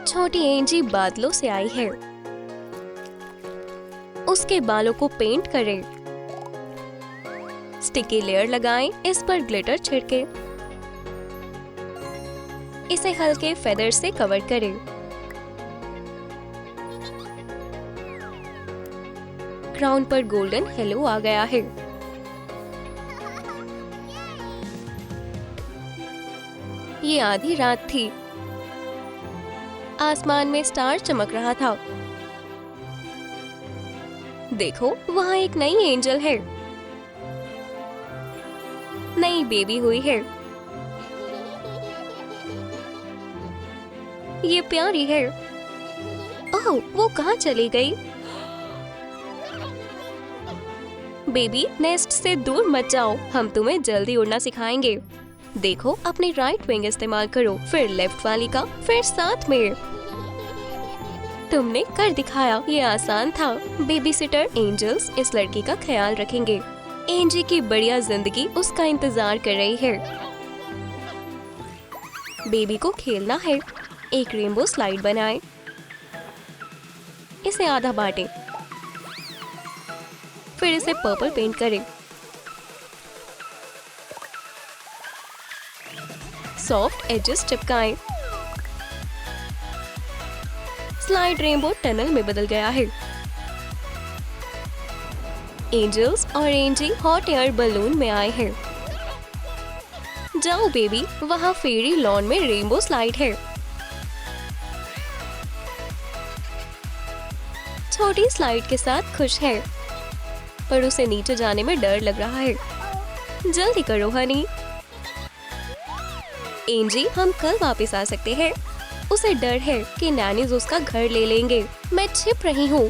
छोटी एंजी बादलों से आई है। उसके बालों को पेंट करें। स्टिकी लेयर लगाएं, इस पर ग्लिटर छिड़के। इसे हल्के फेदर से कवर करें। क्राउन पर गोल्डन हेलो आ गया है। ये आधी रात थी। आसमान में स्टार चमक रहा था। देखो, वहाँ एक नई एंजल है। नई बेबी हुई है। ये प्यारी है। ओह, वो कहाँ चली गई? बेबी, नेस्ट से दूर मत जाओ, हम तुम्हें जल्दी उड़ना सिखाएंगे। देखो, अपनी राइट विंग इस्तेमाल करो, फिर लेफ्ट वाली का, फिर साथ में। तुमने कर दिखाया, ये आसान था। बेबी सिटर एंजल्स इस लड़की का ख्याल रखेंगे। एंजी की बढ़िया जिंदगी उसका इंतजार कर रही है। बेबी को खेलना है। एक रेनबो स्लाइड बनाए। इसे आधा बांटे, फिर इसे पर्पल पेंट करें। सॉफ्ट एजेस चिपकाएं। स्लाइड रेनबो टनल में बदल गया है। एंजल्स और एंजी हॉट एयर बलून में आए हैं। जाओ बेबी, वहाँ फेरी लॉन में रेनबो स्लाइड है। छोटी स्लाइड के साथ खुश है, पर उसे नीचे जाने में डर लग रहा है। जल्दी करो हनी। एंजी, हम कल वापस आ सकते हैं। उसे डर है कि नैनीज उसका घर ले लेंगे। मैं छिप रही हूँ।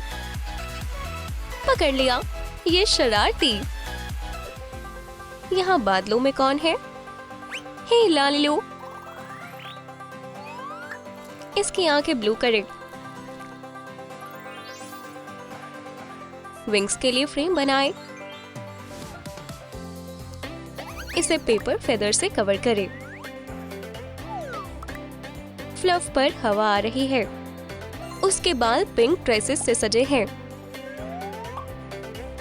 पकड़ लिया, ये शरारती। यहाँ बादलों में कौन है? हे लालिलो। इसकी आंखें ब्लू करें। विंग्स के लिए फ्रेम बनाए। इसे पेपर फेदर से कवर करें। फ्लफ पर हवा आ रही है। उसके बाल पिंक ड्रेसेस से सजे हैं।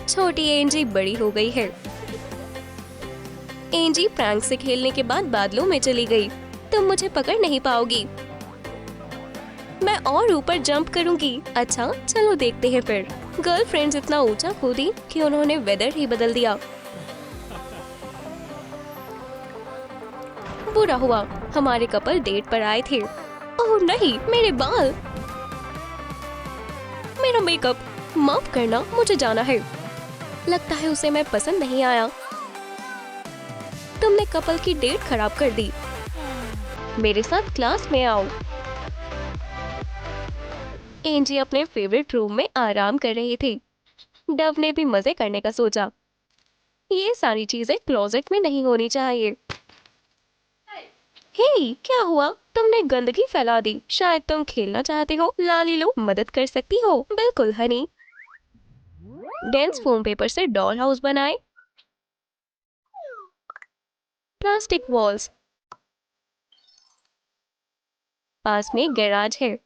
छोटी एंजी बड़ी हो गई है। एंजी प्रैंक से खेलने के बाद बादलों में चली गई। तुम मुझे पकड़ नहीं पाओगी। मैं और ऊपर जंप करूंगी। अच्छा, चलो देखते हैं फिर। गर्लफ्रेंड्स इतना ऊंचा कूदी कि उन्होंने वेदर ही बदल दिया। बुरा हुआ, हमारे कपल डेट पर आए थे। ओह नहीं, मेरे बाल, मेरा मेकअप। माफ करना, मुझे जाना है। लगता है उसे मैं पसंद नहीं आया। तुमने कपल की डेट खराब कर दी। मेरे साथ क्लास में आओ। एंजी अपने फेवरेट रूम में आराम कर रही थी। डव ने भी मजे करने का सोचा। ये सारी चीजें क्लोजेट में नहीं होनी चाहिए। हे, क्या हुआ? तुमने गंदगी फैला दी। शायद तुम खेलना चाहते हो। लालिलो, मदद कर सकती हो। बिल्कुल हनी। डेंस फोम पेपर से डॉल हाउस बनाए। Plastic walls. पास में गैराज है।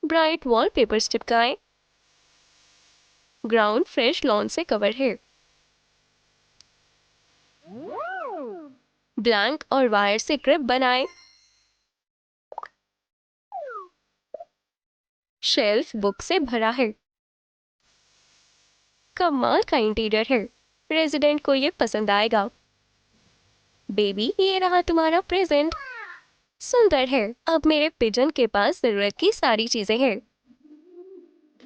ब्राइट वॉलपेपर्स चिपकाएं। ग्राउंड फ्रेश लॉन से कवर है। ब्लैंक और वायर से ग्रिप बनाएं। शेल्फ बुक से भरा है। कमाल का इंटीरियर है। रेजिडेंट को ये पसंद आएगा। बेबी, ये रहा तुम्हारा प्रेजेंट। सुंदर है। अब मेरे पिजन के पास जरूरत की सारी चीजें हैं।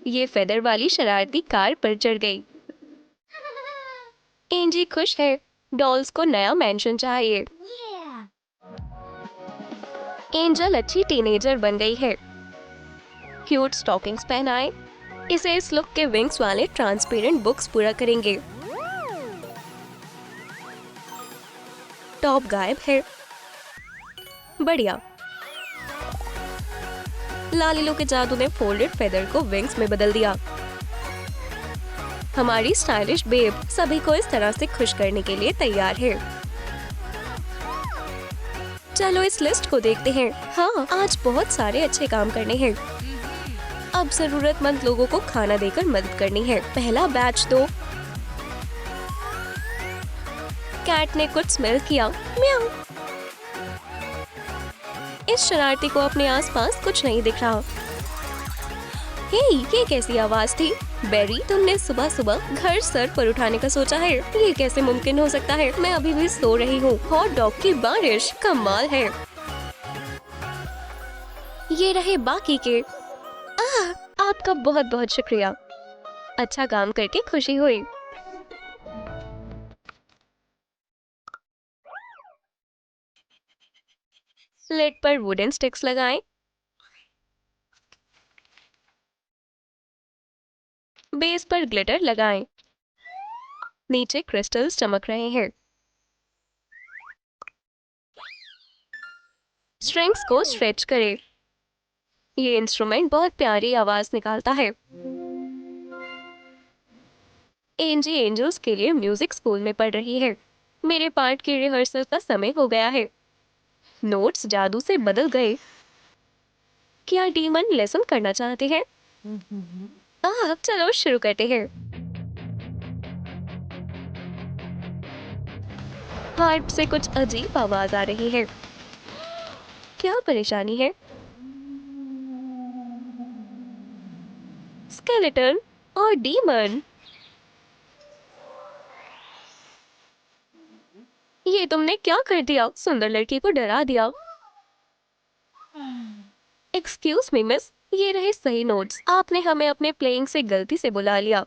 ये फेदर वाली शरारती कार पर चढ़ गई। एंजी खुश है। डॉल्स को नया मेंशन चाहिए। एंजल अच्छी टीनेजर बन गई है। क्यूट स्टॉकिंग्स पहनाए। इसे इस लुक के विंग्स वाले ट्रांसपेरेंट बुक्स पूरा करेंगे। टॉप गायब है। बढ़िया। लालिलो के जादू ने फोल्डेड फेदर को विंग्स में बदल दिया। हमारी स्टाइलिश बेब सभी को इस तरह से खुश करने के लिए तैयार है। चलो इस लिस्ट को देखते हैं। हाँ, आज बहुत सारे अच्छे काम करने हैं। अब जरूरतमंद लोगों को खाना देकर मदद करनी है। पहला बैच दो। कैट ने कुछ स्मेल किया। म्याऊ। इस शरारती को अपने आसपास कुछ नहीं दिख रहा। हे, ये कैसी आवाज थी? बेरी, तुमने सुबह सुबह घर सर पर उठाने का सोचा है? ये कैसे मुमकिन हो सकता है? मैं अभी भी सो रही हूँ। हॉट डॉग की बारिश, कमाल है। ये रहे बाकी के। आपका बहुत बहुत शुक्रिया। अच्छा काम करके खुशी हुई। स्लेट पर वुडन स्टिक्स लगाएं। बेस पर ग्लिटर लगाएं। नीचे क्रिस्टल्स चमक रहे हैं। स्ट्रिंग्स को स्ट्रेच करें। ये इंस्ट्रूमेंट बहुत प्यारी आवाज निकालता है। एंजी एंजल्स के लिए म्यूजिक स्कूल में पढ़ रही है। मेरे पार्ट की रिहर्सल का समय हो गया है। नोट्स जादू से बदल गए। क्या डीमन लेसन करना चाहते हैं? चलो शुरू करते हैं। हार्प से कुछ अजीब आवाज आ रही है। क्या परेशानी है? स्केलेटन और डीमन। ये तुमने क्या कर दिया? सुंदर लड़की को डरा दिया। एक्सक्यूज मी मिस, ये रहे सही नोट्स। आपने हमें अपने प्लेइंग से गलती से बुला लिया।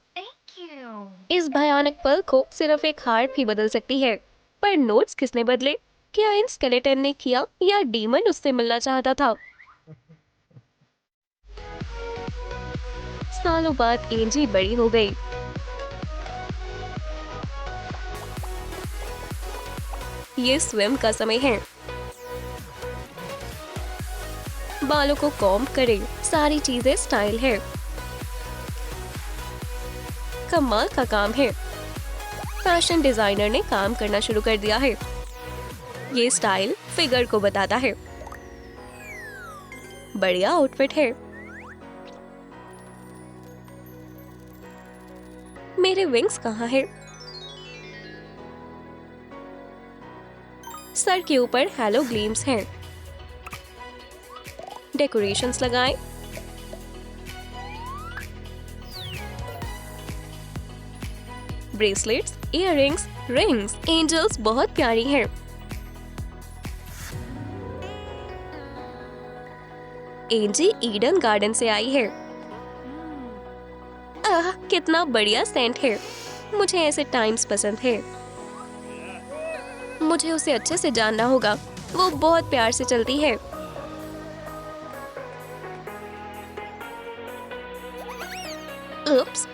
इस भयानक पल को सिर्फ एक हार्प ही बदल सकती है। पर नोट्स किसने बदले? क्या इन स्केलेटन ने किया या डीमन उससे मिलना चाहता था? सालों बाद एंजी बड़ी हो गई। ये स्विम का समय है। बालों को कॉम्ब करें। सारी चीजें स्टाइल है। कमाल का काम है। फैशन डिजाइनर ने काम करना शुरू कर दिया है। ये स्टाइल फिगर को बताता है। बढ़िया आउटफिट है। मेरे विंग्स कहाँ है? सर के ऊपर हेलो ग्लीम्स हैं। डेकोरेशंस लगाएं। Bracelets, earrings, rings. एंजल्स बहुत प्यारी हैं। एंजी ईडन गार्डन से आई है। कितना बढ़िया सेंट है। मुझे ऐसे टाइम्स पसंद है। मुझे उसे अच्छे से जानना होगा। वो बहुत प्यार से चलती है। उप्स,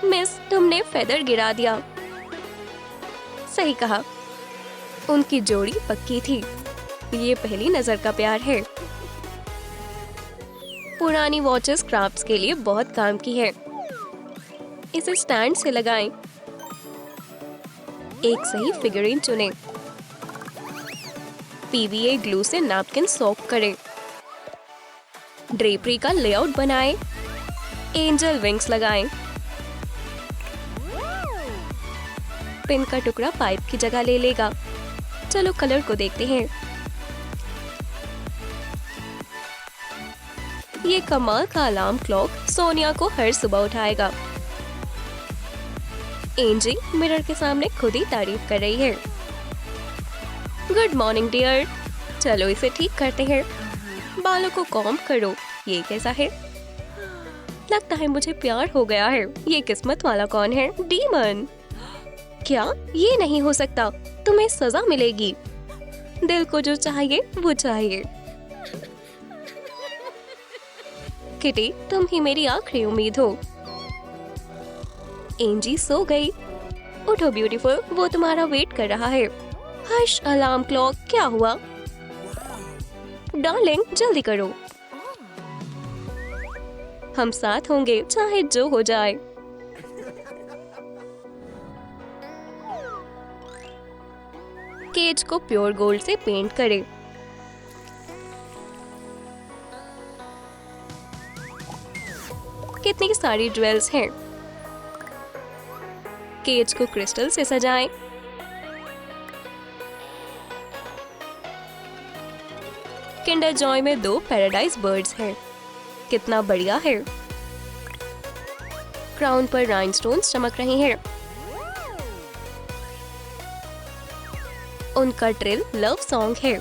मिस, तुमने फेदर गिरा दिया। सही कहा। उनकी जोड़ी पक्की थी। ये पहली नजर का प्यार है। पुरानी वॉचेस क्राफ्ट्स के लिए बहुत काम की है। इसे स्टैंड से लगाएं। एक सही फिगरिंग चुनें। पीवीए ग्लू से नैपकिन सॉक करें। ड्रेपरी का लेआउट बनाएं। एंजल विंग्स लगाएं। पिन का टुकड़ा पाइप की जगह ले लेगा। चलो कलर को देखते हैं। ये कमाल का अलार्म क्लॉक सोनिया को हर सुबह उठाएगा। एंजी मिरर के सामने खुद ही तारीफ कर रही है। Good morning dear. चलो इसे ठीक करते हैं। बालों को कॉम्ब करो। ये कैसा है? लगता है मुझे प्यार हो गया है। ये किस्मत वाला कौन है? डीमन। क्या? ये नहीं हो सकता। तुम्हें सजा मिलेगी। दिल को जो चाहिए वो चाहिए। किटी, तुम ही मेरी आखिरी उम्मीद हो। एंजी सो गई। उठो ब्यूटीफुल, वो तुम्हारा वेट कर रहा है। हश अलार्म क्लॉक, क्या हुआ? डार्लिंग जल्दी करो। हम साथ होंगे चाहे जो हो जाए। केज को प्योर गोल्ड से पेंट करें। कितनी सारी ज्वेल्स हैं। केज को क्रिस्टल से सजाएं। किंडर जॉय में 2 पैराडाइज बर्ड्स हैं। कितना बढ़िया है। क्राउन पर राइनस्टोन्स चमक रही हैं। उनका ट्रिल लव सॉन्ग है।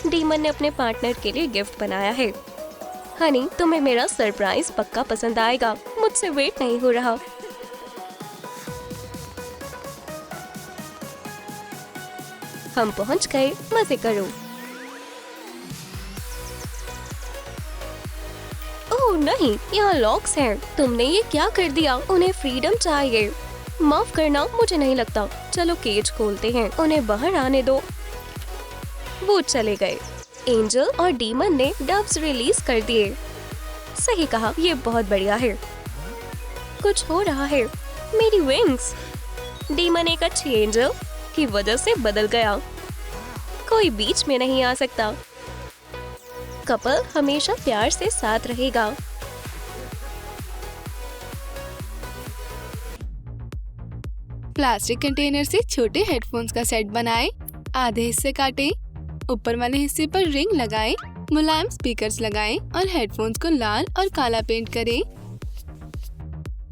डीमन ने अपने पार्टनर के लिए गिफ्ट बनाया है। हनी, तुम्हें मेरा सरप्राइज पक्का पसंद आएगा। मुझसे वेट नहीं हो रहा। हम पहुंच गए। मजे करो। ओह नहीं, यहाँ लॉक्स हैं। तुमने ये क्या कर दिया? उन्हें फ्रीडम चाहिए। माफ करना, मुझे नहीं लगता। चलो केज खोलते हैं। उन्हें बाहर आने दो। वो चले गए। एंजल और डीमन ने डब्स रिलीज कर दिए। सही कहा, ये बहुत बढ़िया है। कुछ हो रहा है। मेरी विंग्स। डीमन एक अच्छी एंजल की वजह से बदल गया। कोई बीच में नहीं आ सकता। कपल हमेशा प्यार से साथ रहेगा। प्लास्टिक कंटेनर से छोटे हेडफोन्स का सेट बनाएं। आधे हिस्से काटें। ऊपर वाले हिस्से पर रिंग लगाएं। मुलायम स्पीकर्स लगाएं और हेडफोन्स को लाल और काला पेंट करें।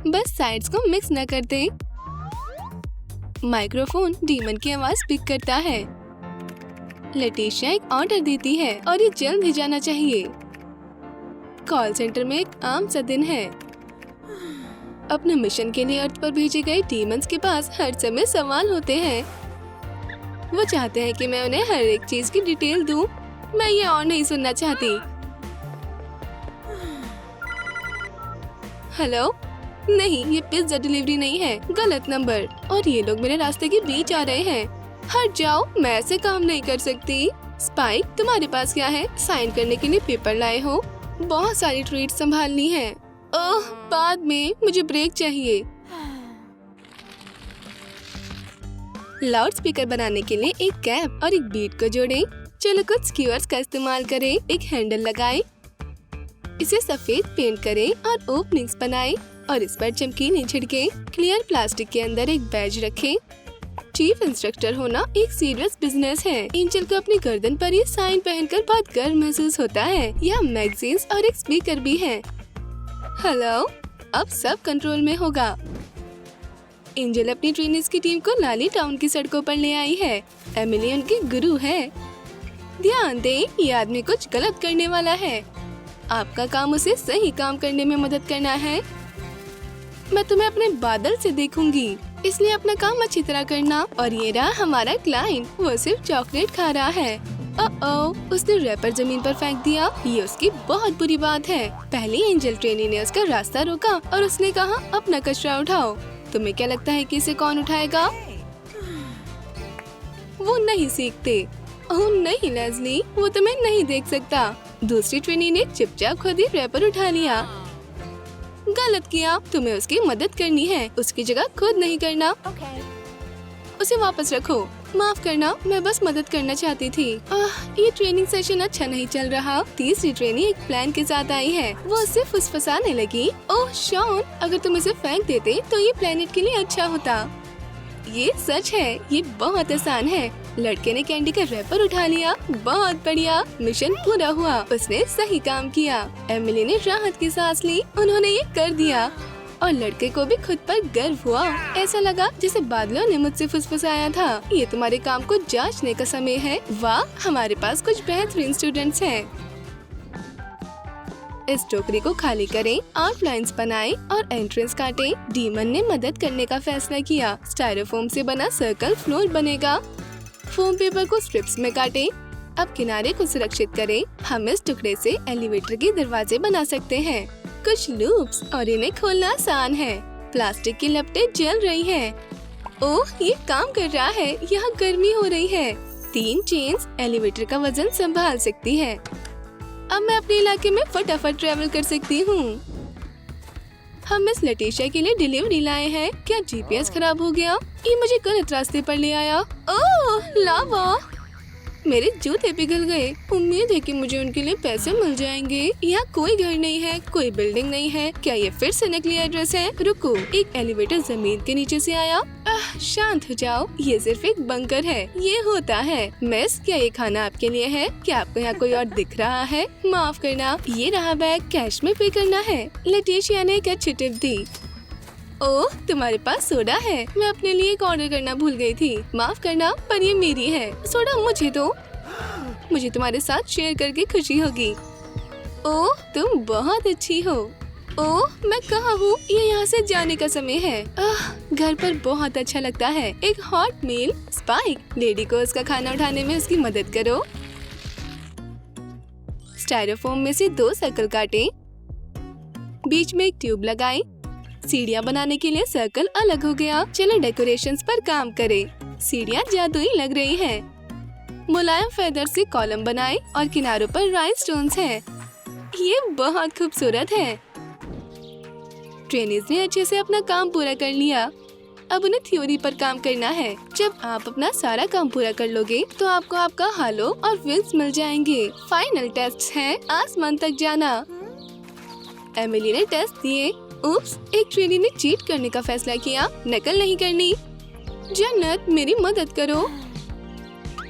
बस साइड्स को मिक्स न कर दें। माइक्रोफोन डीमन की आवाज पिक करता है। लेटिशिया एक ऑर्डर देती है और ये जल्द ही जाना चाहिए। कॉल सेंटर में एक आम सा दिन है। अपने मिशन के लिए अर्थ पर भेजे गए डीमंस के पास हर समय सवाल होते हैं। वो चाहते हैं कि मैं उन्हें हर एक चीज की डिटेल दूं। मैं ये और नहीं सुनना चाहती। हेलो? नहीं, ये पिज्जा डिलीवरी नहीं है। गलत नंबर। और ये लोग मेरे रास्ते के बीच आ रहे हैं। हट जाओ, मैं ऐसे काम नहीं कर सकती। स्पाइक, तुम्हारे पास क्या है? साइन करने के लिए पेपर लाए हो? बहुत सारी ट्रीट संभालनी है। ओह, बाद में, मुझे ब्रेक चाहिए। लाउड स्पीकर बनाने के लिए एक कैप और एक बीट को जोड़ें। चलो कुछ स्क्यूअर्स का इस्तेमाल करें। एक हैंडल लगाएं। इसे सफेद पेंट करें और ओपनिंग्स बनाएं और इस पर चमकीले छिड़कें। क्लियर प्लास्टिक के अंदर एक बैज रखें। चीफ इंस्ट्रक्टर होना एक सीरियस बिजनेस है। एंजल को अपनी गर्दन पर ये साइन पहनकर बहुत गर्व महसूस होता है। यहाँ मैगजीन्स और एक स्पीकर भी है। हेलो, अब सब कंट्रोल में होगा। एंजल अपनी ट्रेनिंग्स की टीम को लाली टाउन की सड़कों पर ले आई है। एमिली उनकी गुरु है। ध्यान दें, ये आदमी कुछ गलत करने वाला है। आपका काम उसे सही काम करने में मदद करना है। मैं तुम्हें अपने बादल से देखूंगी, इसलिए अपना काम अच्छी तरह करना। और ये रहा हमारा क्लाइंट। वो सिर्फ चॉकलेट खा रहा है। ओह, उसने रैपर जमीन पर फेंक दिया। ये उसकी बहुत बुरी बात है। पहली एंजल ट्रेनी ने उसका रास्ता रोका और उसने कहा, अपना कचरा उठाओ। तुम्हें क्या लगता है कि इसे कौन उठाएगा? वो नहीं सीखते। ओह नहीं लेज़ली, वो तुम्हें नहीं देख सकता। दूसरी ट्रेनी ने चुपचाप खुद ही रैपर उठा लिया। गलत किया। तुम्हें उसकी मदद करनी है, उसकी जगह खुद नहीं करना। उसे वापस रखो। माफ करना, मैं बस मदद करना चाहती थी। ये ट्रेनिंग सेशन अच्छा नहीं चल रहा। तीसरी ट्रेनी एक प्लान के साथ आई है। वो उससे फुसफुसाने लगी। ओह शॉन, अगर तुम इसे फेंक देते तो ये प्लेनेट के लिए अच्छा होता। ये सच है, ये बहुत आसान है। लड़के ने कैंडी का रैपर उठा लिया। बहुत बढ़िया, मिशन पूरा हुआ। उसने सही काम किया। एमिली ने राहत की सांस ली। उन्होंने ये कर दिया और लड़के को भी खुद पर गर्व हुआ। ऐसा लगा जैसे बादलों ने मुझसे फुसफुसाया था। ये तुम्हारे काम को जांचने का समय है। वाह, हमारे पास कुछ बेहतरीन स्टूडेंट्स हैं। इस टोकरी को खाली करें, आउटलाइंस बनाएं और एंट्रेंस काटें। डीमन ने मदद करने का फैसला किया। स्टायरोफोम से बना सर्कल फ्लोर बनेगा। फोम पेपर को स्ट्रिप्स में काटें। अब किनारे को सुरक्षित करें। हम इस टुकड़े से एलिवेटर के दरवाजे बना सकते हैं। कुछ लूप्स और इन्हें खोलना आसान है। प्लास्टिक की लपटें जल रही हैं। ओह, ये काम कर रहा है। यहाँ गर्मी हो रही है। 3 चेन्स एलिवेटर का वजन संभाल सकती है। अब मैं अपने इलाके में फटाफट ट्रेवल कर सकती हूँ। हम मिस लटीशिया के लिए डिलीवरी लाए हैं। क्या जीपीएस खराब हो गया? ये मुझे गलत रास्ते पर ले आया। ओह लावा! मेरे जूते पिघल गए। उम्मीद है कि मुझे उनके लिए पैसे मिल जाएंगे। यहाँ कोई घर नहीं है, कोई बिल्डिंग नहीं है। क्या ये फिर से नकली एड्रेस है? रुको, एक एलिवेटर जमीन के नीचे से आया। शांत हो जाओ, ये सिर्फ एक बंकर है। ये होता है। मिस, क्या ये खाना आपके लिए है? क्या आपको यहाँ कोई और दिख रहा है? माफ करना, ये रहा बैग, कैश में पे करना है। लटीशिया ने एक अच्छी टिप दी। ओह, तुम्हारे पास सोडा है। मैं अपने लिए एक ऑर्डर करना भूल गई थी। माफ करना, पर ये मेरी है। सोडा मुझे दो। मुझे तुम्हारे साथ शेयर करके खुशी होगी। ओह, तुम बहुत अच्छी हो। ओह, मैं कहाँ हूँ? ये यहाँ से जाने का समय है। घर पर बहुत अच्छा लगता है। एक हॉट मील। स्पाइक, लेडी को उसका खाना उठाने में उसकी मदद करो। स्टायरोफोम में से 2 सर्कल काटें। बीच में एक ट्यूब लगाएं। सीढ़ियाँ बनाने के लिए सर्कल अलग हो गया। चलो डेकोरेशंस पर काम करें। सीढ़ियाँ जादुई लग रही हैं। मुलायम फेदर से कॉलम बनाएं और किनारों पर राइनस्टोन्स हैं। ये बहुत खूबसूरत है। ट्रेनीज ने अच्छे से अपना काम पूरा कर लिया। अब उन्हें थ्योरी पर काम करना है। जब आप अपना सारा काम पूरा कर लोगे तो आपको आपका हालो और विंग्स मिल जाएंगे। फाइनल टेस्ट है आसमान तक जाना। एमिली ने टेस्ट दिए। उप्स, एक ट्रेनी ने चीट करने का फैसला किया। नकल नहीं करनी। जन्नत, मेरी मदद करो।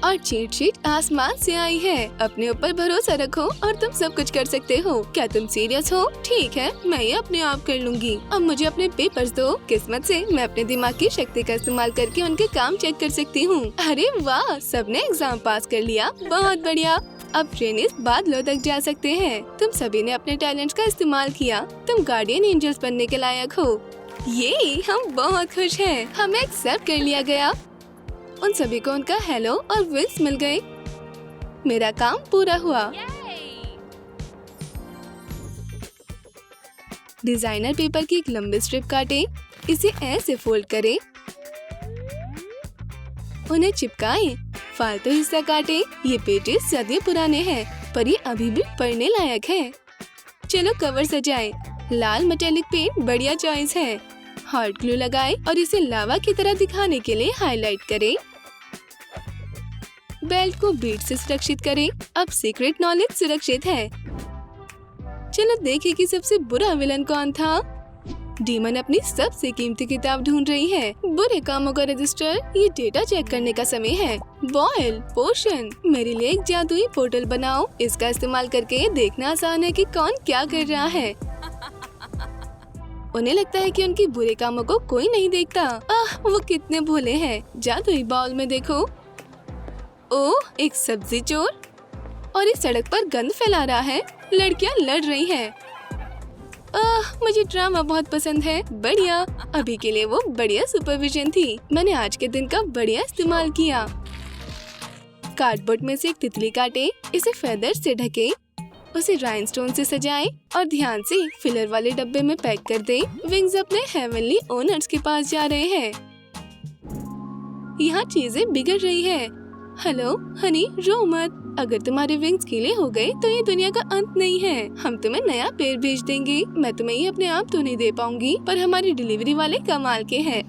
और चीट शीट आसमान से आई है। अपने ऊपर भरोसा रखो और तुम सब कुछ कर सकते हो। क्या तुम सीरियस हो? ठीक है, मैं ये अपने आप कर लूंगी। अब मुझे अपने पेपर्स दो। किस्मत से मैं अपने दिमाग की शक्ति का इस्तेमाल करके उनके काम चेक कर सकती हूँ। अरे वाह, सबने एग्जाम पास कर लिया। बहुत बढ़िया। अब ट्रेनीज बादलों तक जा सकते हैं। तुम सभी ने अपने टैलेंट्स का इस्तेमाल किया। तुम गार्डियन एंजल्स बनने के लायक हो। ये हम बहुत खुश हैं। हमें एक्सेप्ट कर लिया गया। उन सभी को उनका हेलो और विंग्स मिल गए। मेरा काम पूरा हुआ। डिजाइनर पेपर की एक लंबी स्ट्रिप काटें। इसे ऐसे फोल्ड करें। उन्हें चिपकाएं। फालतू हिस्सा काटें। ये पेजेस सदियों पुराने हैं, पर ये अभी भी पढ़ने लायक हैं। चलो कवर सजाएं। लाल मेटेलिक पेंट बढ़िया चॉइस है। हॉट ग्लू लगाएं और इसे लावा की तरह दिखाने के लिए हाईलाइट करें। बेल्ट को बीट से सुरक्षित करें। अब सीक्रेट नॉलेज सुरक्षित है। चलो देखें कि सबसे बुरा विलन कौन था। डीमन अपनी सबसे कीमती किताब ढूंढ रही है। बुरे कामों का रजिस्टर। ये डेटा चेक करने का समय है। बॉयल पोशन, मेरे लिए एक जादुई पोर्टल बनाओ। इसका इस्तेमाल करके देखना आसान है कि कौन क्या कर रहा है। उन्हें लगता है कि उनकी बुरे कामों को कोई नहीं देखता। वो कितने भोले हैं। जादुई बाउल में देखो। ओह, एक सब्जी चोर। और इस सड़क पर गंद फैला रहा है। लड़कियां लड़ रही हैं। मुझे ड्रामा बहुत पसंद है। बढ़िया। अभी के लिए वो बढ़िया सुपरविजन थी। मैंने आज के दिन का बढ़िया इस्तेमाल किया। कार्डबोर्ड में से एक तितली काटें। इसे फेदर से ढकें। उसे राइनस्टोन से सजाएं और ध्यान से फिलर वाले डब्बे में पैक कर दें। विंग्स अपने हेवनली ओनर्स के पास जा रहे हैं। यहाँ चीजें बिगड़ रही है। हेलो हनी, रो मत। अगर तुम्हारे विंग्स गीले हो गए तो ये दुनिया का अंत नहीं है। हम तुम्हें नया पेड़ भेज देंगे। मैं तुम्हें ये अपने आप तो नहीं दे पाऊंगी, पर हमारी डिलीवरी वाले कमाल के हैं।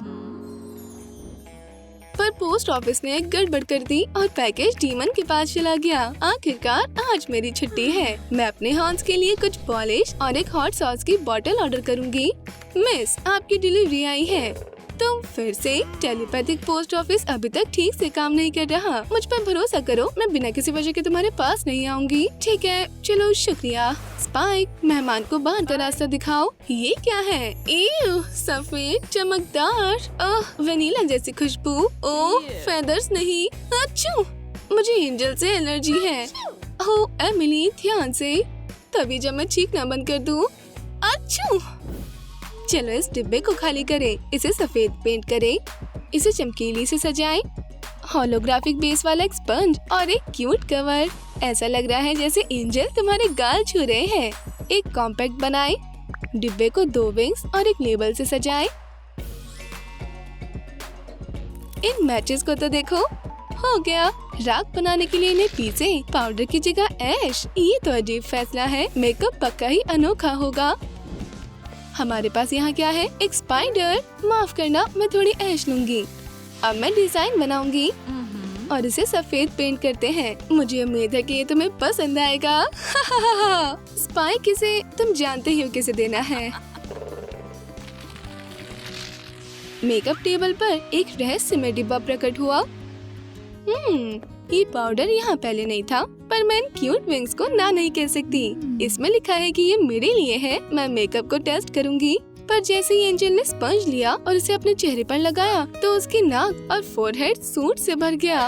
पर पोस्ट ऑफिस ने एक गड़बड़ कर दी और पैकेज डीमन के पास चला गया। आखिरकार आज मेरी छुट्टी है। मैं अपने हॉर्न्स के लिए कुछ पॉलिश और एक हॉट सॉस की बोतल ऑर्डर करूंगी। मिस, आपकी डिलीवरी आई है। तुम फिर से। टेलीपैथिक पोस्ट ऑफिस अभी तक ठीक से काम नहीं कर रहा। मुझ पर भरोसा करो, मैं बिना किसी वजह के तुम्हारे पास नहीं आऊंगी। ठीक है, चलो शुक्रिया। स्पाइक, मेहमान को बाहर का रास्ता दिखाओ। ये क्या है? सफेद चमकदार, वनीला जैसी खुशबू। ओह, फेदर्स नहीं। अच्छू, मुझे एंजल से एलर्जी है। ओह एमिली, ध्यान से। तभी जब मैं चीखना बंद कर दूं। अच्छू। चलो इस डिब्बे को खाली करें। इसे सफेद पेंट करें। इसे चमकीली से सजाएं। होलोग्राफिक बेस वाला एक स्पंज और एक क्यूट कवर। ऐसा लग रहा है जैसे एंजल तुम्हारे गाल छू रहे हैं। एक कॉम्पैक्ट बनाएं। डिब्बे को 2 विंग्स और एक लेबल से सजाएं। इन मैचेस को तो देखो। हो गया। राख बनाने के लिए इन्हें पीसे। पाउडर की जगह ऐश। ये तो अजीब फैसला है। मेकअप पक्का ही अनोखा होगा। हमारे पास यहाँ क्या है? एक स्पाइडर। माफ करना, मैं थोड़ी ऐश लूंगी। अब मैं डिजाइन बनाऊंगी और इसे सफेद पेंट करते हैं। मुझे उम्मीद है कि ये तुम्हें पसंद आएगा। स्पाई किसे तुम जानते ही हो किसे देना है। मेकअप टेबल पर एक रहस्यमय डिब्बा प्रकट हुआ। ये पाउडर यहाँ पहले नहीं था, पर मैं इन क्यूट विंग्स को ना नहीं कह सकती। इसमें लिखा है कि ये मेरे लिए है। मैं मेकअप को टेस्ट करूँगी। पर जैसे ही एंजल ने स्पंज लिया और इसे अपने चेहरे पर लगाया तो उसकी नाक और फोरहेड सूट से भर गया।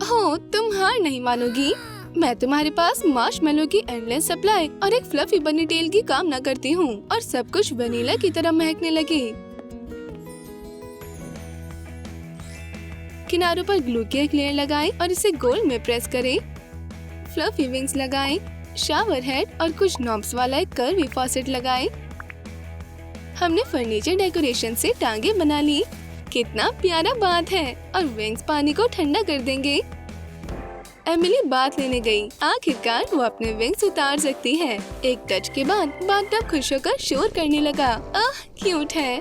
हो, तुम हार नहीं मानोगी। मैं तुम्हारे पास मार्शमेलो की एंडलेस सप्लाई और एक फ्लफी बनी टेल की कामना करती हूँ और सब कुछ वनीला की तरह महकने लगे। किनारों पर ग्लू की एक लेयर लगाएं और इसे गोल में प्रेस करें। फ्लफी विंग्स लगाएं, शावर हेड और कुछ नॉब्स वाला एक कर्वी फॉसेट लगाएं। हमने फर्नीचर डेकोरेशन से टांगे बना ली। कितना प्यारा बात है। और विंग्स पानी को ठंडा कर देंगे। एमिली बात लेने गई। आखिरकार वो अपने विंग्स उतार सकती है। एक टच के बाद बाथटब खुश होकर शोर करने लगा। क्यूट है।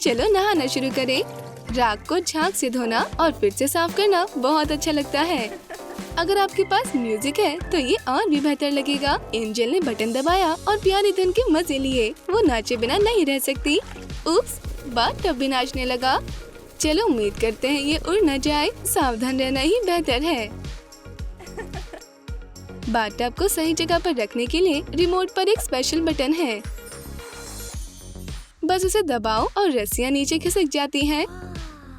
चलो नहाना शुरू करें। राख को झाग से धोना और फिर से साफ करना बहुत अच्छा लगता है। अगर आपके पास म्यूजिक है तो ये और भी बेहतर लगेगा। एंजल ने बटन दबाया और प्यारी धुन के मजे लिए। वो नाचे बिना नहीं रह सकती। उप्स, बाथटब भी नाचने लगा। चलो उम्मीद करते हैं ये उड़ न जाए। सावधान रहना ही बेहतर है। बाथटब को सही जगह पर रखने के लिए रिमोट पर एक स्पेशल बटन है। बस उसे दबाओ और रस्सियाँ नीचे खिसक जाती हैं।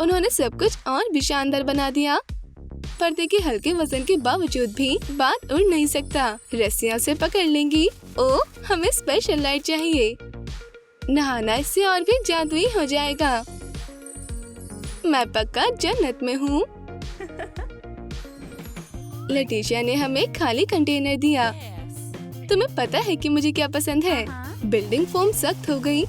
उन्होंने सब कुछ और भी शानदार बना दिया। पर्दे के हल्के वजन के बावजूद भी बात उड़ नहीं सकता। रस्सियाँ से पकड़ लेंगी। ओह, हमें स्पेशल लाइट चाहिए। नहाना इससे और भी जादुई हो जाएगा। मैं पक्का जन्नत में हूँ। लटीशिया ने हमें खाली कंटेनर दिया। तुम्हें पता है कि मुझे क्या पसंद है? बिल्डिंग फोम सख्त हो गई।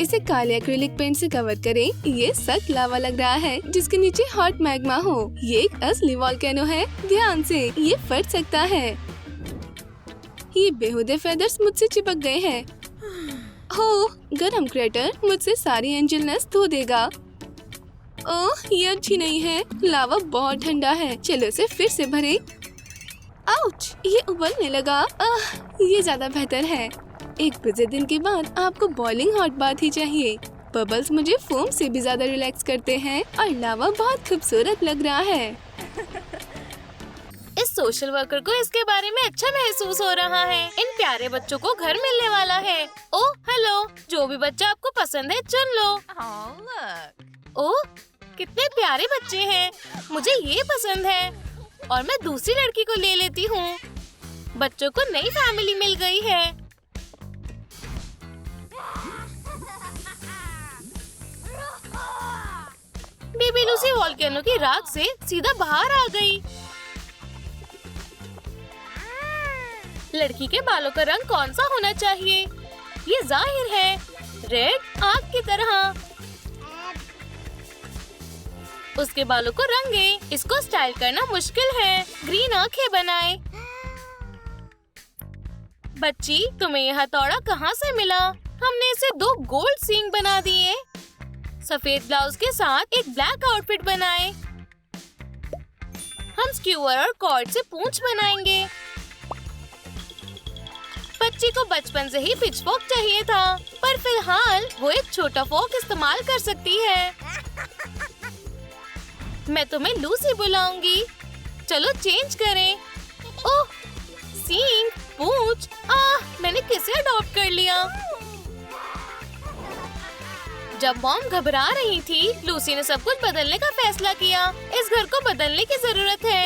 इसे काले एक्रिलिक पेंट से कवर करें। ये सख्त लावा लग रहा है जिसके नीचे हॉट मैग्मा हो। ये एक असली वोल्केनो है। ध्यान से, ये फट सकता है। ये बेहुदे फेदर्स मुझसे चिपक गए हैं। हो, गरम क्रेटर मुझसे सारी एंजलनेस धो देगा। ओह, ये अच्छी नहीं है। लावा बहुत ठंडा है। चलो इसे फिर से भरें। आउच, ये उबलने लगा। ये ज्यादा बेहतर है। एक बिजी दिन के बाद आपको बॉइलिंग हॉट बाथ ही चाहिए। बबल्स मुझे फोम से भी ज्यादा रिलैक्स करते हैं और लावा बहुत खूबसूरत लग रहा है। इस सोशल वर्कर को इसके बारे में अच्छा महसूस हो रहा है। इन प्यारे बच्चों को घर मिलने वाला है। ओह हेलो, जो भी बच्चा आपको पसंद है चुन लो। ओह, कितने प्यारे बच्चे हैं। मुझे ये पसंद है और मैं दूसरी लड़की को ले लेती हूँ। बच्चों को नई फैमिली मिल गई है। बेबी लूसी वोल्केनो की राख से सीधा बाहर आ गई। लड़की के बालों का रंग कौन सा होना चाहिए? ये जाहिर है, रेड आग की तरह। उसके बालों को रंगे। इसको स्टाइल करना मुश्किल है। ग्रीन आंखें बनाए। बच्ची, तुम्हें यह हथौड़ा कहाँ से मिला? हमने इसे 2 गोल्ड सींग बना दिए। सफेद ब्लाउज के साथ एक ब्लैक आउटफिट बनाए। हम स्क्यूअर और कॉर्ड से पूंछ बनाएंगे। बच्ची को बचपन से ही पिचफोर्क चाहिए था, पर फिलहाल वो एक छोटा फोर्क इस्तेमाल कर सकती है। मैं तुम्हें लूसी बुलाऊंगी। चलो चेंज करें। ओह, सींग, पूंछ। मैंने किसे अडॉप्ट कर लिया? जब मॉम घबरा रही थी, लूसी ने सब कुछ बदलने का फैसला किया। इस घर को बदलने की जरूरत है।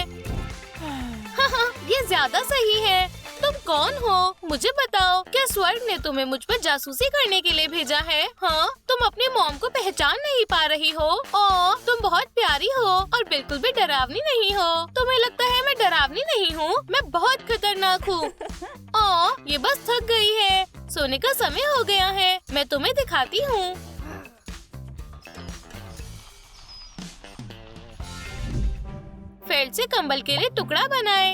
हाँ, ये ज्यादा सही है। तुम कौन हो? मुझे बताओ, क्या स्वर्ग ने तुम्हें मुझ पर जासूसी करने के लिए भेजा है? हाँ, तुम अपनी मॉम को पहचान नहीं पा रही हो। ओह, तुम बहुत प्यारी हो और बिल्कुल भी डरावनी नहीं हो। तुम्हें लगता है मैं डरावनी नहीं हूँ? मैं बहुत खतरनाक हूँ। ओह, ये बस थक गई है। सोने का समय हो गया है। मैं तुम्हें दिखाती हूँ। फेल्ट से कंबल के लिए टुकड़ा बनाए।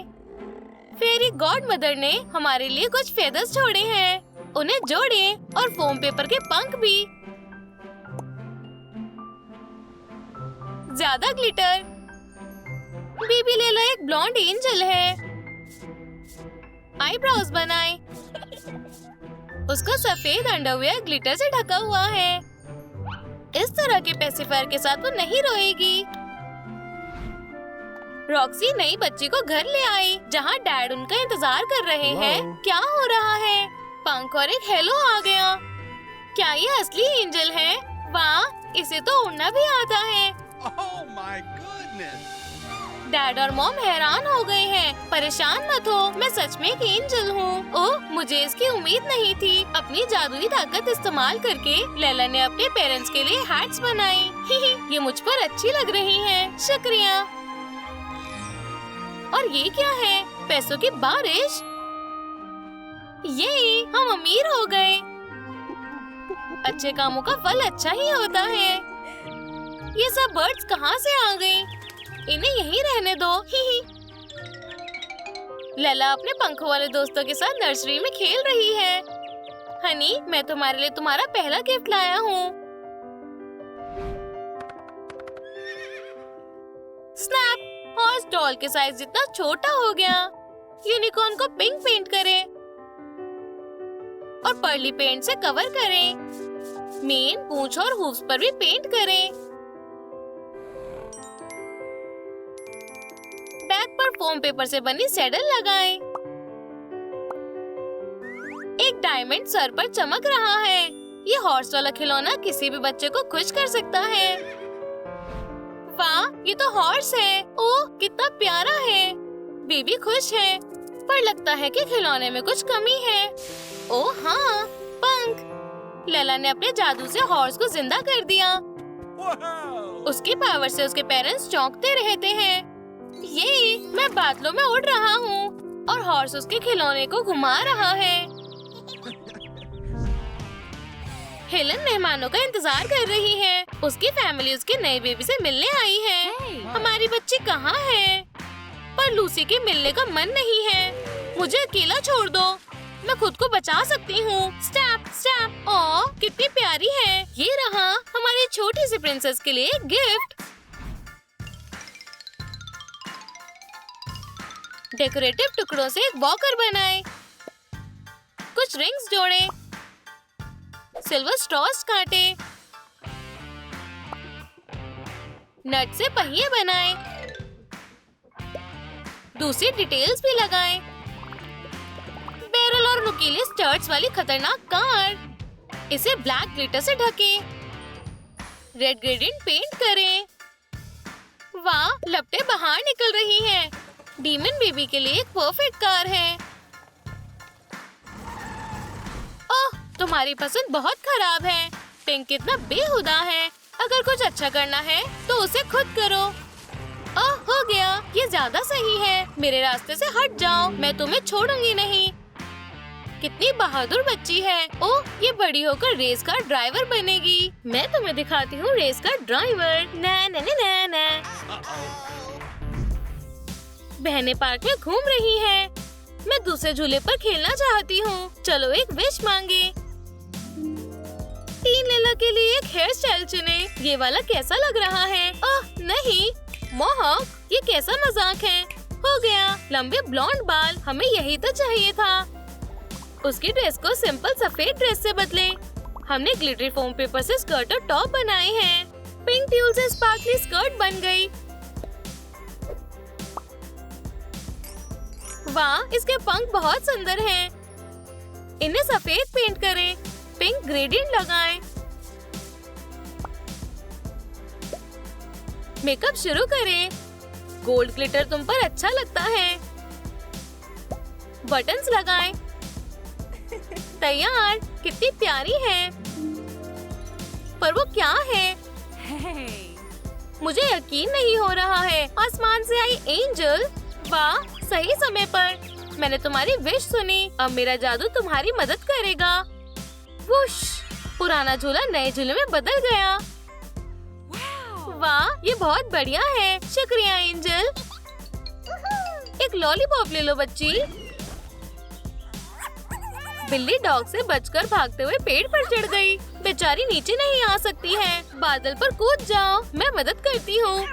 फेरी गॉड मदर ने हमारे लिए कुछ फेदर्स छोड़े हैं। उन्हें जोड़े और फोम पेपर के पंख भी। ज्यादा ग्लिटर। बीबी लैला एक ब्लॉन्ड एंजल है। आईब्रोज बनाए। उसका सफेद अंडरवियर ग्लिटर से ढका हुआ है। इस तरह के पेसिफायर के साथ वो नहीं रोएगी। रॉक्सी नई बच्ची को घर ले आई, जहाँ डैड उनका इंतजार कर रहे हैं। क्या हो रहा है? पंख और एक हेलो आ गया। क्या ये असली एंजल है? वाह, इसे तो उड़ना भी आता है। Oh my goodness! डैड और मॉम हैरान हो गए हैं। परेशान मत हो, मैं सच में एक एंजल हूँ। ओह, मुझे इसकी उम्मीद नहीं थी। अपनी जादुई ताकत इस्तेमाल करके लैला ने अपने पेरेंट्स के लिए हैट्स बनाई। ये मुझ पर अच्छी लग रही हैं। शुक्रिया। और ये क्या है? पैसों की बारिश। ये हम अमीर हो गए। अच्छे कामों का फल अच्छा ही होता है। ये सब बर्ड्स कहाँ से आ गई? इन्हें यहीं रहने दो। लैला अपने पंखों वाले दोस्तों के साथ नर्सरी में खेल रही है। हनी, मैं तुम्हारे लिए तुम्हारा पहला गिफ्ट लाया हूँ। स्नैप! हॉर्स डॉल के साइज जितना छोटा हो गया। यूनिकॉर्न को पिंक पेंट करें और पर्ली पेंट से कवर करें। मेन, पूंछ और हूफ्स पर भी पेंट करें। बैक पर फोम पेपर से बनी सैडल लगाएं। एक डायमंड सर पर चमक रहा है। ये हॉर्स वाला खिलौना किसी भी बच्चे को खुश कर सकता है। वाह, ये तो हॉर्स है। ओह, कितना प्यारा है। बेबी खुश है, पर लगता है कि खिलौने में कुछ कमी है। ओह हाँ, पंख। लैला ने अपने जादू से हॉर्स को जिंदा कर दिया। Wow! उसकी पावर से उसके पेरेंट्स चौंकते रहते हैं। ये, मैं बादलों में उड़ रहा हूँ और हॉर्स उसके खिलौने को घुमा रहा है। हेलन मेहमानों का इंतजार कर रही है। उसकी फैमिली उसके नए बेबी से मिलने आई है। हमारी बच्ची कहाँ है? पर लूसी के मिलने का मन नहीं है। मुझे अकेला छोड़ दो, मैं खुद को बचा सकती हूँ। Step step. ओह, कितनी प्यारी है। ये रहा हमारी छोटी सी प्रिंसेस के लिए गिफ्ट। डेकोरेटिव टुकड़ों से एक वॉकर बनाए। कुछ रिंग्स जोड़े। सिल्वर स्ट्रॉस काटे। नट से पहिए बनाए। दूसरी डिटेल्स भी लगाएं। बैरल और नुकीले स्टर्ट्स वाली खतरनाक कार। इसे ब्लैक ग्लिटर से ढके। रेड ग्रेडियंट पेंट करें। वाह, लपटें बाहर निकल रही हैं। डीमन बेबी के लिए एक परफेक्ट कार है। ओह, तुम्हारी पसंद बहुत खराब है। पिंक कितना बेहुदा है। अगर कुछ अच्छा करना है तो उसे खुद करो। ओह, हो गया। ये ज्यादा सही है। मेरे रास्ते से हट जाओ, मैं तुम्हें छोड़ूंगी नहीं। कितनी बहादुर बच्ची है। ओह, ये बड़ी होकर रेस कार ड्राइवर बनेगी। मैं तुम्हें दिखाती हूँ रेस कार ड्राइवर। ना ना ना ना ना। बहनें पार्क में घूम रही हैं। मैं दूसरे झूले पर खेलना चाहती हूँ। चलो एक विश मांगे। टीन लैला के लिए एक हेयर स्टाइल चुने। ये वाला कैसा लग रहा है? ओह नहीं, मोहॉक, ये कैसा मजाक है। हो गया, लंबे ब्लॉन्ड बाल, हमें यही तो चाहिए था। उसकी ड्रेस को सिंपल सफेद ड्रेस से बदले। हमने ग्लिटरी फोम पेपर से स्कर्ट और टॉप बनाए हैं। पिंक ट्यूल से स्पार्कली स्कर्ट बन गई। वाह, इसके पंख बहुत सुंदर हैं। इन्हें सफेद पेंट करें। पिंक ग्रेडियंट लगाएं। मेकअप शुरू करें। गोल्ड ग्लिटर तुम पर अच्छा लगता है। बटन्स लगाएं। तैयार। कितनी प्यारी है। पर वो क्या है? मुझे यकीन नहीं हो रहा है। आसमान से आई एंजल। वाह, सही समय पर। मैंने तुम्हारी विश सुनी। अब मेरा जादू तुम्हारी मदद करेगा। वुश! पुराना झूला नए झूले में बदल गया। वाह, ये बहुत बढ़िया है। शुक्रिया एंजल। एक लॉलीपॉप ले लो बच्ची। बिल्ली डॉग से बचकर भागते हुए पेड़ पर चढ़ गई। बेचारी नीचे नहीं आ सकती है। बादल पर कूद जाओ, मैं मदद करती हूँ।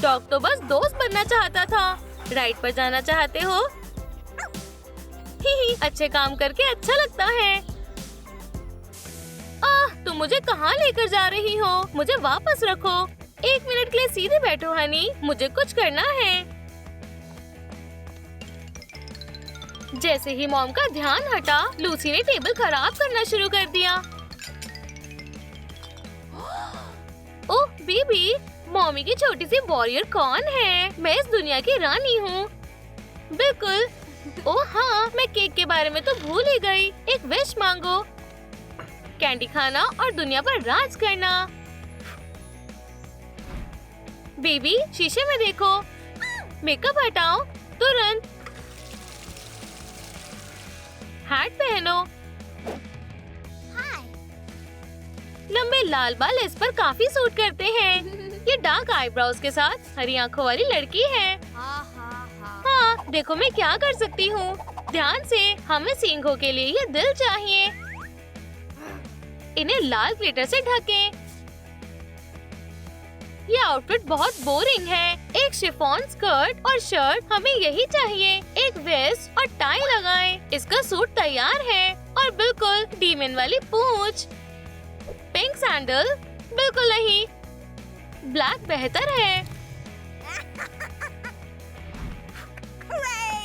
डॉग तो बस दोस्त बनना चाहता था। राइड पर जाना चाहते हो? ही अच्छे काम करके अच्छा लगता है। तुम मुझे कहाँ लेकर जा रही हो? मुझे वापस रखो। 1 मिनट के लिए सीधे बैठो हनी, मुझे कुछ करना है। जैसे ही मॉम का ध्यान हटा, लूसी ने टेबल खराब करना शुरू कर दिया। ओह बेबी, मॉमी की छोटी सी वॉरियर कौन है? मैं इस दुनिया की रानी हूँ। बिल्कुल। ओह हाँ, मैं केक के बारे में तो भूल ही गई। एक विश मांगो। कैंडी खाना और दुनिया पर राज करना। बेबी, शीशे में देखो। मेकअप हटाओ तुरंत। हैट पहनो। लंबे लाल बाल इस पर काफी सूट करते हैं। ये डार्क आईब्रोज के साथ हरी आंखों वाली लड़की है। हाँ, देखो मैं क्या कर सकती हूँ। ध्यान से, हमें सींगों के लिए ये दिल चाहिए। इन्हें लाल ग्लिटर से ढकें। ये आउटफिट बहुत बोरिंग है। एक शिफॉन स्कर्ट और शर्ट, हमें यही चाहिए। एक वेस्ट और टाई लगाएं। इसका सूट तैयार है। और बिल्कुल डीमन वाली पूंछ। Pink sandal? बिल्कुल नहीं, ब्लैक बेहतर है।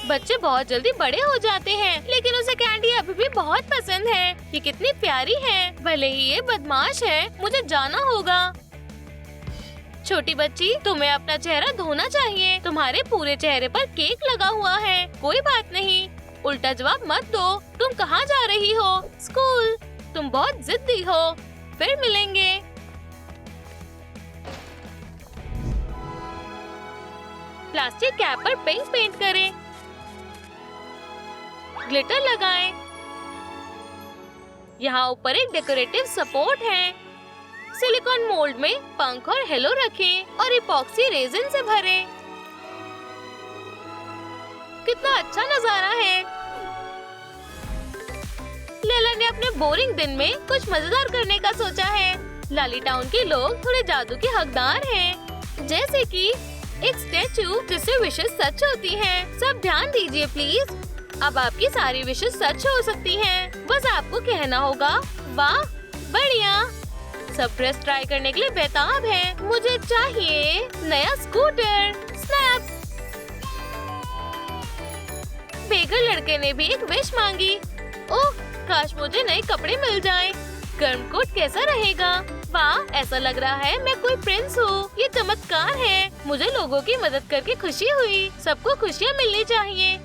बच्चे बहुत जल्दी बड़े हो जाते हैं, लेकिन उसे कैंडी अभी भी बहुत पसंद है। ये कितनी प्यारी है। भले ही ये बदमाश है, मुझे जाना होगा। छोटी बच्ची, तुम्हें अपना चेहरा धोना चाहिए। तुम्हारे पूरे चेहरे पर केक लगा हुआ है। कोई बात नहीं, उल्टा जवाब मत दो। तुम कहाँ जा रही हो? स्कूल। तुम बहुत जिद्दी हो। फिर मिलेंगे। प्लास्टिक कैप पर पिंक पेंट करें। ग्लिटर लगाएं। यहाँ ऊपर एक डेकोरेटिव सपोर्ट है। सिलिकॉन मोल्ड में पंख और हेलो रखें और इपॉक्सी रेजिन से भरें। कितना अच्छा नजारा है। लैला ने अपने बोरिंग दिन में कुछ मजेदार करने का सोचा है। लाली टाउन के लोग थोड़े जादू के हकदार हैं, जैसे कि एक स्टैचू जिससे विशेष सच होती हैं। सब ध्यान दीजिए प्लीज। अब आपकी सारी विशेष सच हो सकती हैं। बस आपको कहना होगा वाह बढ़िया। सब ड्रेस ट्राई करने के लिए बेताब है। मुझे चाहिए नया स्कूटर। स्नैप। बेगर लड़के ने भी एक विश मांगी। ओह, काश मुझे नए कपड़े मिल जाएं। गर्म कोट कैसा रहेगा? वाह, ऐसा लग रहा है मैं कोई प्रिंस हूँ। ये चमत्कार है। मुझे लोगों की मदद करके खुशी हुई। सबको खुशियाँ मिलनी चाहिए।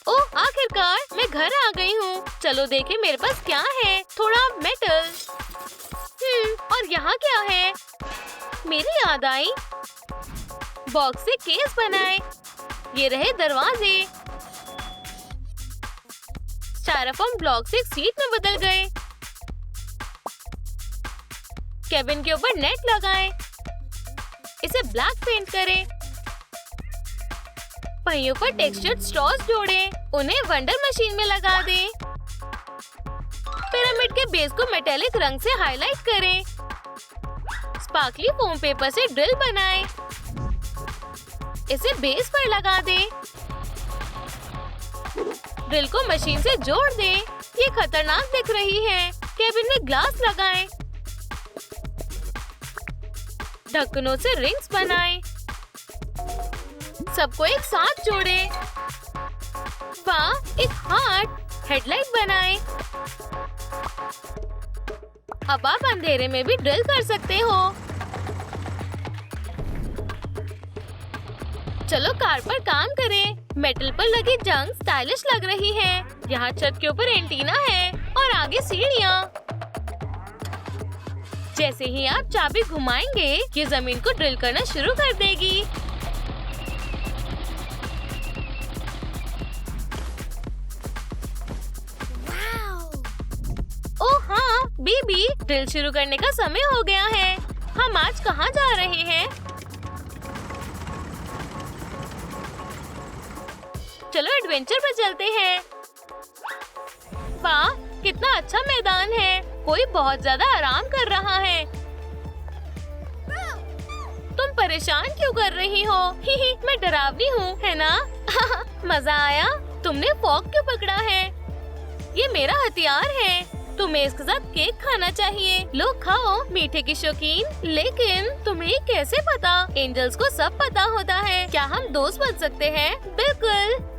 ओह, आखिरकार मैं घर आ गई हूँ। चलो देखें मेरे पास क्या है। थोड़ा मेटल। और यहाँ क्या है? मेरी याद आई। बॉक्स से केस बनाए। ये रहे दरवाजे। स्टायरोफोम ब्लॉक से एक सीट में बदल गए। केबिन के ऊपर नेट लगाएं। इसे ब्लैक पेंट करें। पहियों पर टेक्सचर्ड स्ट्रॉस जोड़ें। उन्हें वंडर मशीन में लगा दें। पिरामिड के बेस को मेटेलिक रंग से हाईलाइट करें। स्पार्कली फोम पेपर से ड्रिल बनाएं। इसे बेस पर लगा दें। ड्रिल को मशीन से जोड़ दें। ये खतरनाक दिख रही है। केबिन में ग्लास लगाएं। ढक्कनों से रिंग्स बनाएं। सबको एक साथ जोड़ें। वाह, एक हार्ट। हेडलाइट बनाएं। अब आप अंधेरे में भी ड्रिल कर सकते हो। चलो कार पर काम करें। मेटल पर लगी जंग स्टाइलिश लग रही है। यहाँ छत के ऊपर एंटीना है और आगे सीढ़ियाँ। जैसे ही आप चाबी घुमाएंगे, ये जमीन को ड्रिल करना शुरू कर देगी। ओह हाँ, बीबी, ड्रिल शुरू करने का समय हो गया है। हम आज कहाँ जा रहे हैं? चलो एडवेंचर पर चलते हैं। वाह, कितना अच्छा मैदान है। कोई बहुत ज्यादा आराम कर रहा है। तुम परेशान क्यों कर रही हो? ही मैं डरावनी हूँ, है ना? मजा आया? तुमने फॉग क्यों पकड़ा है? ये मेरा हथियार है। तुम्हें इसके साथ केक खाना चाहिए। लो खाओ, मीठे की शौकीन। लेकिन तुम्हें कैसे पता? एंजल्स को सब पता होता है। क्या हम दोस्त बन सकते हैं? बिल्कुल।